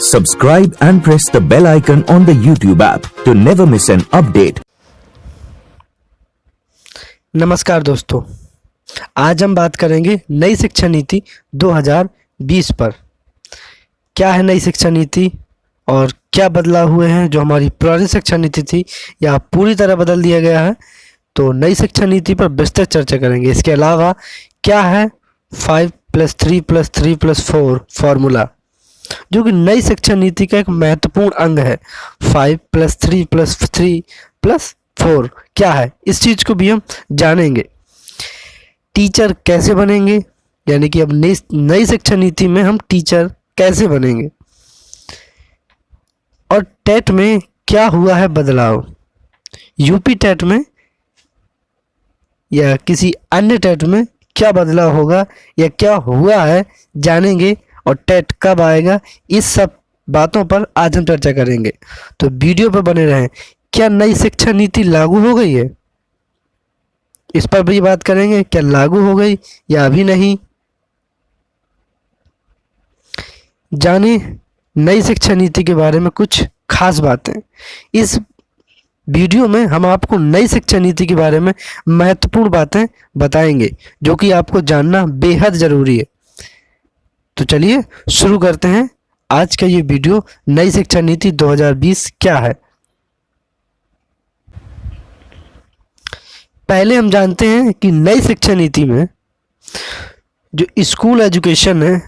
Subscribe and press the bell icon on the YouTube app to never miss an update. नमस्कार दोस्तों, आज हम बात करेंगे नई शिक्षा नीति 2020 पर। क्या है नई शिक्षा नीति और क्या बदलाव हुए हैं? जो हमारी पुरानी शिक्षा नीति थी या पूरी तरह बदल दिया गया है, तो नई शिक्षा नीति पर विस्तृत चर्चा करेंगे। इसके अलावा क्या है 5+3+3+4 फॉर्मूला, जो कि नई शिक्षा नीति का एक महत्वपूर्ण अंग है। 5+3+3+4 क्या है, इस चीज़ को भी हम जानेंगे। टीचर कैसे बनेंगे, यानी कि अब नई शिक्षा नीति में हम टीचर कैसे बनेंगे, और टेट में क्या हुआ है बदलाव। यूपी टेट में या किसी अन्य टेट में क्या बदलाव होगा या क्या हुआ है, जानेंगे। और टेट कब आएगा, इस सब बातों पर आज हम चर्चा करेंगे, तो वीडियो पर बने रहें। क्या नई शिक्षा नीति लागू हो गई है, इस पर भी बात करेंगे। क्या लागू हो गई या अभी नहीं, जाने नई शिक्षा नीति के बारे में कुछ खास बातें। इस वीडियो में हम आपको नई शिक्षा नीति के बारे में महत्वपूर्ण बातें बताएंगे, जो कि आपको जानना बेहद ज़रूरी है। तो चलिए शुरू करते हैं आज का ये वीडियो। नई शिक्षा नीति 2020 क्या है। पहले हम जानते हैं कि नई शिक्षा नीति में जो स्कूल एजुकेशन है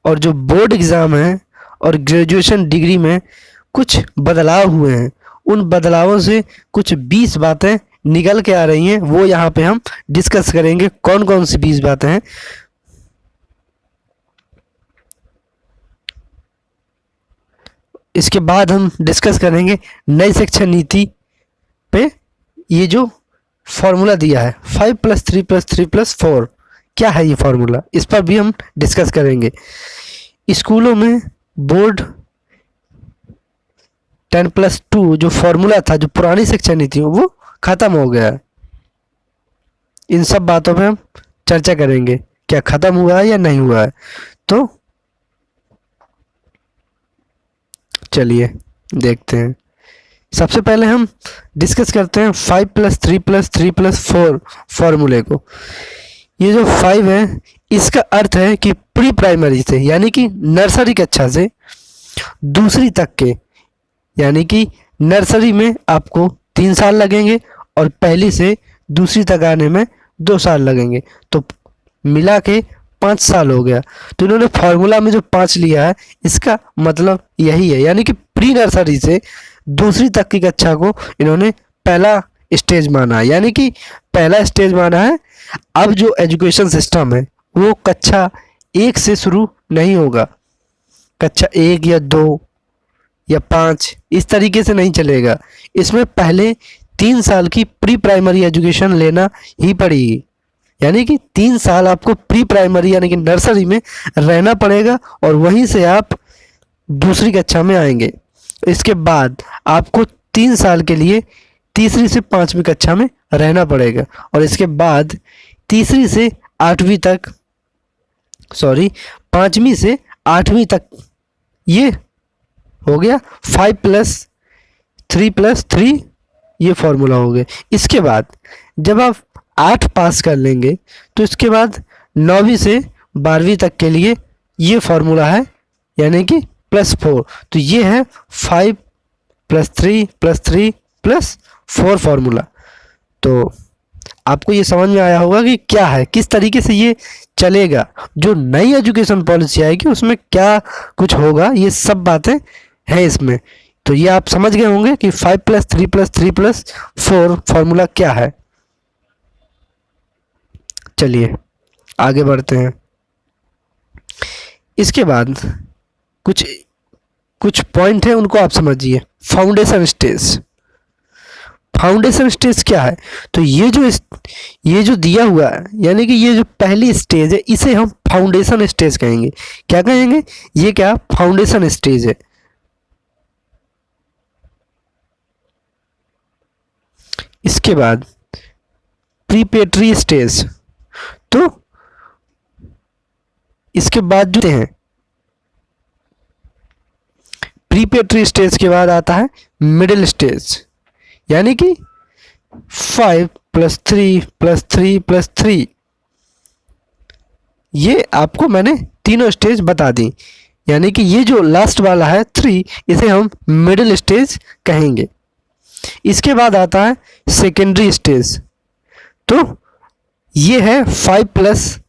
और जो बोर्ड एग्ज़ाम है और ग्रेजुएशन डिग्री में कुछ बदलाव हुए हैं। उन बदलावों से कुछ 20 बातें निकल के आ रही हैं, वो यहाँ पे हम डिस्कस करेंगे। कौन कौन सी 20 बातें हैं, इसके बाद हम डिस्कस करेंगे नई शिक्षा नीति पे ये जो फॉर्मूला दिया है 5+3+3+4 क्या है ये फॉर्मूला, इस पर भी हम डिस्कस करेंगे। स्कूलों में बोर्ड 10+2 जो फॉर्मूला था, जो पुरानी शिक्षा नीति वो ख़त्म हो गया है। इन सब बातों पे हम चर्चा करेंगे, क्या ख़त्म हुआ है या नहीं हुआ है। तो चलिए देखते हैं। सबसे पहले हम डिस्कस करते हैं 5+3+3+4 फॉर्मूले को। ये जो 5 है, इसका अर्थ है कि प्री प्राइमरी से, यानी कि नर्सरी कक्षा से दूसरी तक के, यानी कि नर्सरी में आपको 3 साल लगेंगे और पहली से दूसरी तक आने में 2 साल लगेंगे, तो मिला के 5 साल हो गया। तो इन्होंने फॉर्मूला में जो 5 लिया है, इसका मतलब यही है, यानी कि प्री नर्सरी से दूसरी तक की कक्षा को इन्होंने पहला स्टेज माना है, यानी कि पहला स्टेज माना है। अब जो एजुकेशन सिस्टम है वो कक्षा 1 से शुरू नहीं होगा, कक्षा 1 या 2 या 5 इस तरीके से नहीं चलेगा। इसमें पहले 3 साल की प्री प्राइमरी एजुकेशन लेना ही पड़ेगी, यानी कि 3 साल आपको प्री प्राइमरी यानी कि नर्सरी में रहना पड़ेगा और वहीं से आप दूसरी कक्षा में आएंगे। इसके बाद आपको 3 साल के लिए तीसरी से 5वीं कक्षा में रहना पड़ेगा, और इसके बाद तीसरी से 8वीं तक, 5वीं से 8वीं तक ये हो गया 5+3+3 ये फॉर्मूला हो गया। इसके बाद जब आप 8 पास कर लेंगे तो इसके बाद 9वीं से 12वीं तक के लिए ये फॉर्मूला है, यानी कि +4। तो ये है 5+3+3+4 फॉर्मूला। तो आपको ये समझ में आया होगा कि क्या है, किस तरीके से ये चलेगा। जो नई एजुकेशन पॉलिसी आएगी उसमें क्या कुछ होगा, ये सब बातें हैं इसमें। तो ये आप समझ गए होंगे कि 5+3+3+4 फॉर्मूला क्या है। चलिए आगे बढ़ते हैं। इसके बाद कुछ पॉइंट है, उनको आप समझिए। फाउंडेशन स्टेज, फाउंडेशन स्टेज क्या है? तो ये जो दिया हुआ है, यानी कि ये जो पहली स्टेज है, इसे हम फाउंडेशन स्टेज कहेंगे। क्या कहेंगे? ये क्या फाउंडेशन स्टेज है। इसके बाद प्रीपेटरी स्टेज, तो इसके बाद जो हैं प्रीपेट्री स्टेज के बाद आता है मिडिल स्टेज, यानी कि 5 + 3 + 3 + 3। ये आपको मैंने तीनों स्टेज बता दी, यानी कि ये जो लास्ट वाला है 3, इसे हम मिडिल स्टेज कहेंगे। इसके बाद आता है सेकेंडरी स्टेज, तो ये है 5 +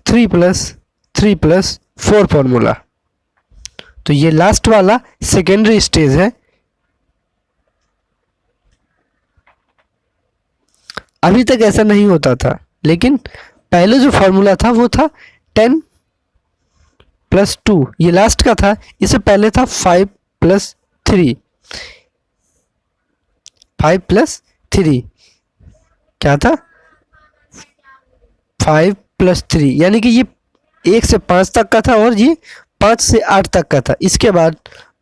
3 + 3 + 4 फॉर्मूला। तो ये लास्ट वाला सेकेंडरी स्टेज है। अभी तक ऐसा नहीं होता था, लेकिन पहले जो फॉर्मूला था वो था 10 + 2, ये लास्ट का था। इससे पहले था 5 + 3, 5 + 3 क्या था, 5 + 3, यानी कि ये 1 से 5 तक का था और ये 5 से 8 तक का था। इसके बाद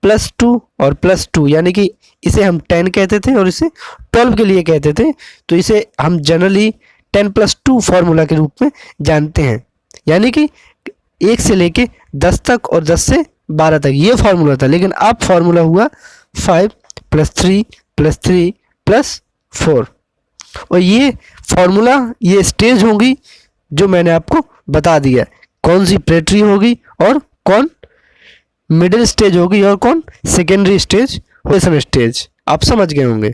+2 और +2, यानी कि इसे हम 10 कहते थे और इसे 12 के लिए कहते थे। तो इसे हम जनरली 10 + 2 फॉर्मूला के रूप में जानते हैं, यानी कि 1 से लेके 10 तक और 10 से 12 तक ये फॉर्मूला था। लेकिन अब फॉर्मूला हुआ 5 + 3 + 3 + 4, और ये फॉर्मूला, ये स्टेज होंगी जो मैंने आपको बता दिया, कौन सी प्रेटरी होगी और कौन मिडिल स्टेज होगी और कौन सेकेंडरी स्टेज, होसन स्टेज। आप समझ गए होंगे।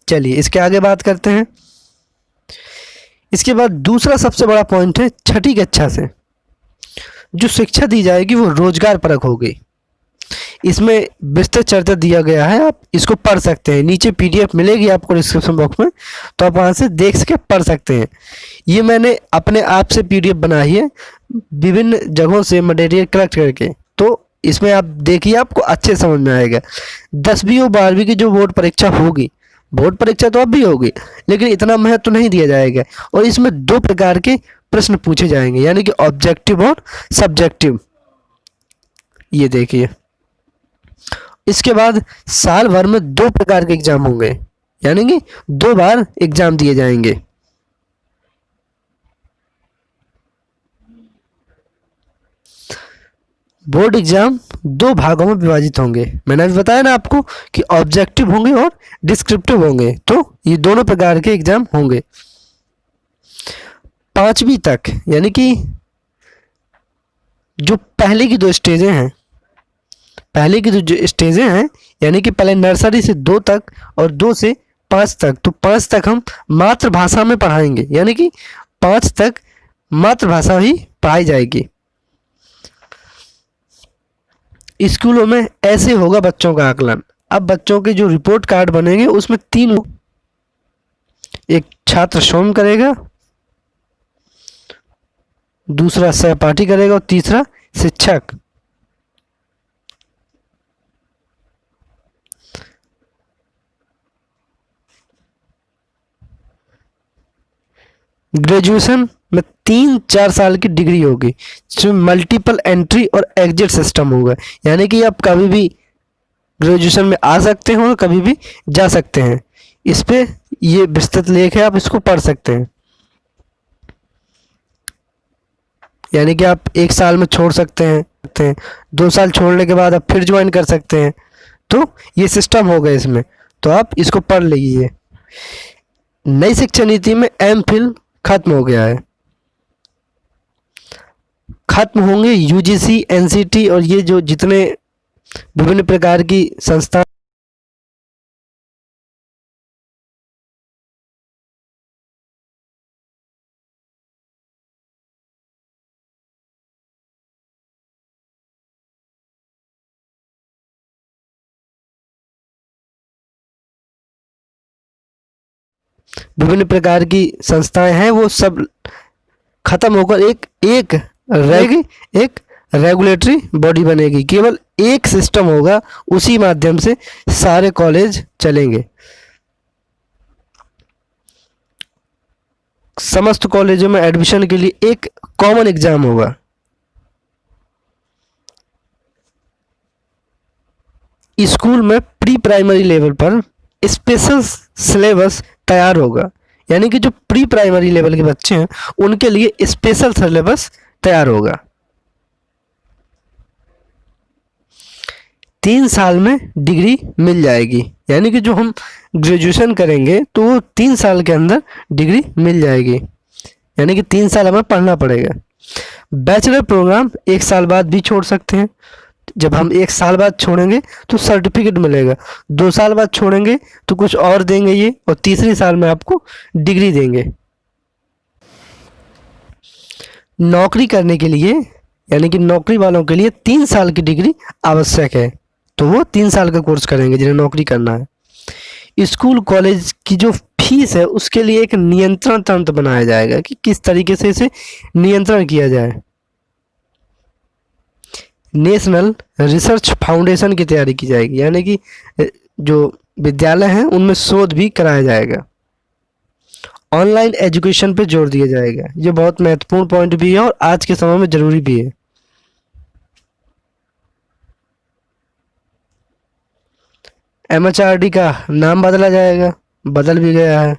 चलिए इसके आगे बात करते हैं। इसके बाद दूसरा सबसे बड़ा पॉइंट है, छठी कक्षा से जो शिक्षा दी जाएगी वो रोजगार परक होगी। इसमें विस्तृत चर्चा दिया गया है, आप इसको पढ़ सकते हैं। नीचे पीडीएफ मिलेगी आपको डिस्क्रिप्शन बॉक्स में, तो आप वहाँ से देख के पढ़ सकते हैं। ये मैंने अपने आप से पीडीएफ बनाई है, विभिन्न जगहों से मटेरियल कलेक्ट करके, तो इसमें आप देखिए, आपको अच्छे समझ में आएगा। 10वीं और 12वीं की जो बोर्ड परीक्षा होगी, बोर्ड परीक्षा तो अब भी होगी, लेकिन इतना महत्व तो नहीं दिया जाएगा। और इसमें 2 प्रकार के प्रश्न पूछे जाएंगे, यानी कि ऑब्जेक्टिव और सब्जेक्टिव। ये देखिए, इसके बाद साल भर में 2 प्रकार के एग्जाम होंगे, यानी कि 2 बार एग्जाम दिए जाएंगे। बोर्ड एग्जाम 2 भागों में विभाजित होंगे। मैंने अभी बताया ना आपको कि ऑब्जेक्टिव होंगे और डिस्क्रिप्टिव होंगे, तो ये दोनों प्रकार के एग्जाम होंगे। 5वीं तक, यानी कि जो पहले की 2 स्टेजें हैं, पहले की जो स्टेजें हैं, यानी कि पहले नर्सरी से 2 तक और 2 से 5 तक, तो 5 तक हम मातृभाषा में पढ़ाएंगे, यानी कि 5 तक मातृभाषा ही पढ़ाई जाएगी। स्कूलों में ऐसे होगा बच्चों का आकलन। अब बच्चों के जो रिपोर्ट कार्ड बनेंगे उसमें 3, एक छात्र स्वयं करेगा, दूसरा सहपाठी करेगा और तीसरा शिक्षक। ग्रेजुएशन में 3-4 साल की डिग्री होगी, जिसमें मल्टीपल एंट्री और एग्जिट सिस्टम होगा, यानी कि आप कभी भी ग्रेजुएशन में आ सकते हैं और कभी भी जा सकते हैं। इस पे ये विस्तृत लेख है, आप इसको पढ़ सकते हैं। यानी कि आप 1 साल में छोड़ सकते हैं, 2 साल छोड़ने के बाद आप फिर ज्वाइन कर सकते हैं, तो ये सिस्टम होगा इसमें, तो आप इसको पढ़ लीजिए। नई शिक्षा नीति में एमफिल खत्म हो गया है, खत्म होंगे यूजीसी, एनसीटी और ये जो जितने विभिन्न प्रकार की संस्था विभिन्न प्रकार की संस्थाएं हैं, वो सब खत्म होकर एक रहेगी, एक रेगुलेटरी बॉडी बनेगी। केवल एक सिस्टम होगा, उसी माध्यम से सारे कॉलेज चलेंगे। समस्त कॉलेजों में एडमिशन के लिए एक कॉमन एग्जाम होगा। स्कूल में प्री प्राइमरी लेवल पर स्पेशल सिलेबस तैयार होगा, यानी कि जो प्री प्राइमरी लेवल के बच्चे हैं उनके लिए स्पेशल सिलेबस तैयार होगा। 3 साल में डिग्री मिल जाएगी। यानी कि जो हम ग्रेजुएशन करेंगे तो वो 3 साल के अंदर डिग्री मिल जाएगी, यानी कि 3 साल हमें पढ़ना पड़ेगा। बैचलर प्रोग्राम 1 साल बाद भी छोड़ सकते हैं। जब हम 1 साल बाद छोड़ेंगे तो सर्टिफिकेट मिलेगा, 2 साल बाद छोड़ेंगे तो कुछ और देंगे ये, और तीसरे साल में आपको डिग्री देंगे। नौकरी करने के लिए, यानी कि नौकरी वालों के लिए 3 साल की डिग्री आवश्यक है, तो वो 3 साल का कोर्स करेंगे जिन्हें नौकरी करना है। स्कूल कॉलेज की जो फीस है उसके लिए एक नियंत्रण तंत्र बनाया जाएगा कि किस तरीके से इसे नियंत्रण किया जाए। नेशनल रिसर्च फाउंडेशन की तैयारी की जाएगी, यानी कि जो विद्यालय हैं उनमें शोध भी कराया जाएगा। ऑनलाइन एजुकेशन पे जोर दिया जाएगा, ये बहुत महत्वपूर्ण पॉइंट भी है और आज के समय में ज़रूरी भी है। MHRD का नाम बदला जाएगा, बदल भी गया है।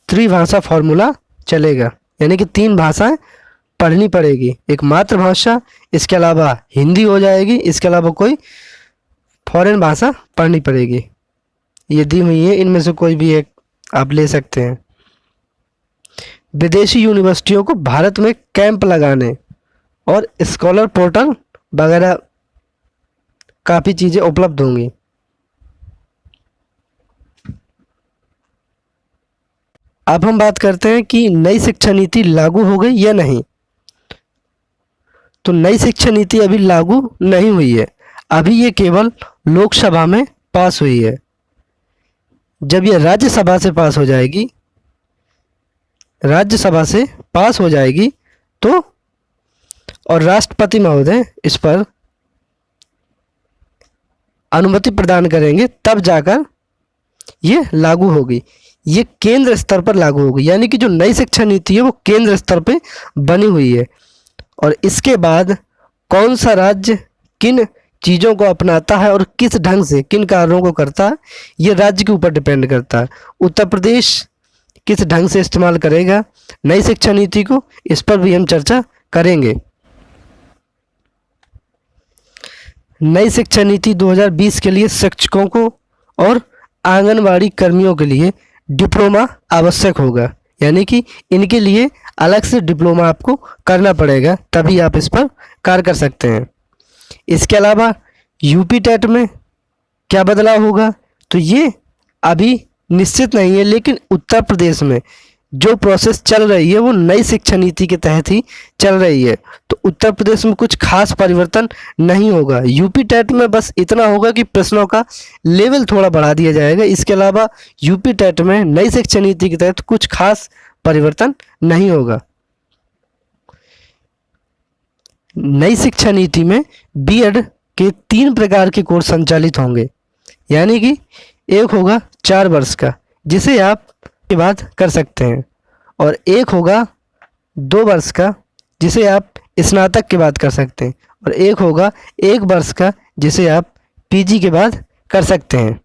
त्रिभाषा फॉर्मूला चलेगा, यानी कि 3 भाषाएं पढ़नी पड़ेगी, एक मातृभाषा, इसके अलावा हिंदी हो जाएगी, इसके अलावा कोई फॉरेन भाषा पढ़नी पड़ेगी। ये दी हुई है, इनमें से कोई भी एक आप ले सकते हैं। विदेशी यूनिवर्सिटियों को भारत में कैंप लगाने और स्कॉलर पोर्टल वगैरह काफ़ी चीज़ें उपलब्ध होंगी। अब हम बात करते हैं कि नई शिक्षा नीति लागू हो गई या नहीं। तो नई शिक्षा नीति अभी लागू नहीं हुई है, अभी ये केवल लोकसभा में पास हुई है। जब ये राज्यसभा से पास हो जाएगी, राज्यसभा से पास हो जाएगी तो, और राष्ट्रपति महोदय इस पर अनुमति प्रदान करेंगे, तब जाकर ये लागू होगी। ये केंद्र स्तर पर लागू होगी, यानी कि जो नई शिक्षा नीति है वो केंद्र स्तर पे बनी हुई है। और इसके बाद कौन सा राज्य किन चीज़ों को अपनाता है और किस ढंग से किन कार्यों को करता है, ये राज्य के ऊपर डिपेंड करता है। उत्तर प्रदेश किस ढंग से इस्तेमाल करेगा नई शिक्षा नीति को, इस पर भी हम चर्चा करेंगे। नई शिक्षा नीति 2020 के लिए शिक्षकों को और आंगनवाड़ी कर्मियों के लिए डिप्लोमा आवश्यक होगा, यानी कि इनके लिए अलग से डिप्लोमा आपको करना पड़ेगा, तभी आप इस पर कार्य कर सकते हैं। इसके अलावा यूपी टेट में क्या बदलाव होगा, तो ये अभी निश्चित नहीं है, लेकिन उत्तर प्रदेश में जो प्रोसेस चल रही है वो नई शिक्षा नीति के तहत ही चल रही है, तो उत्तर प्रदेश में कुछ खास परिवर्तन नहीं होगा। यूपी टेट में बस इतना होगा कि प्रश्नों का लेवल थोड़ा बढ़ा दिया जाएगा, इसके अलावा यूपी टेट में नई शिक्षा नीति के तहत कुछ खास परिवर्तन नहीं होगा। नई शिक्षा नीति में बीएड के 3 प्रकार के कोर्स संचालित होंगे, यानी कि एक होगा 4 वर्ष का जिसे आप के बाद कर सकते हैं, और एक होगा 2 वर्ष का जिसे आप स्नातक के बाद कर सकते हैं, और एक होगा 1 वर्ष का जिसे आप पीजी के बाद कर सकते हैं।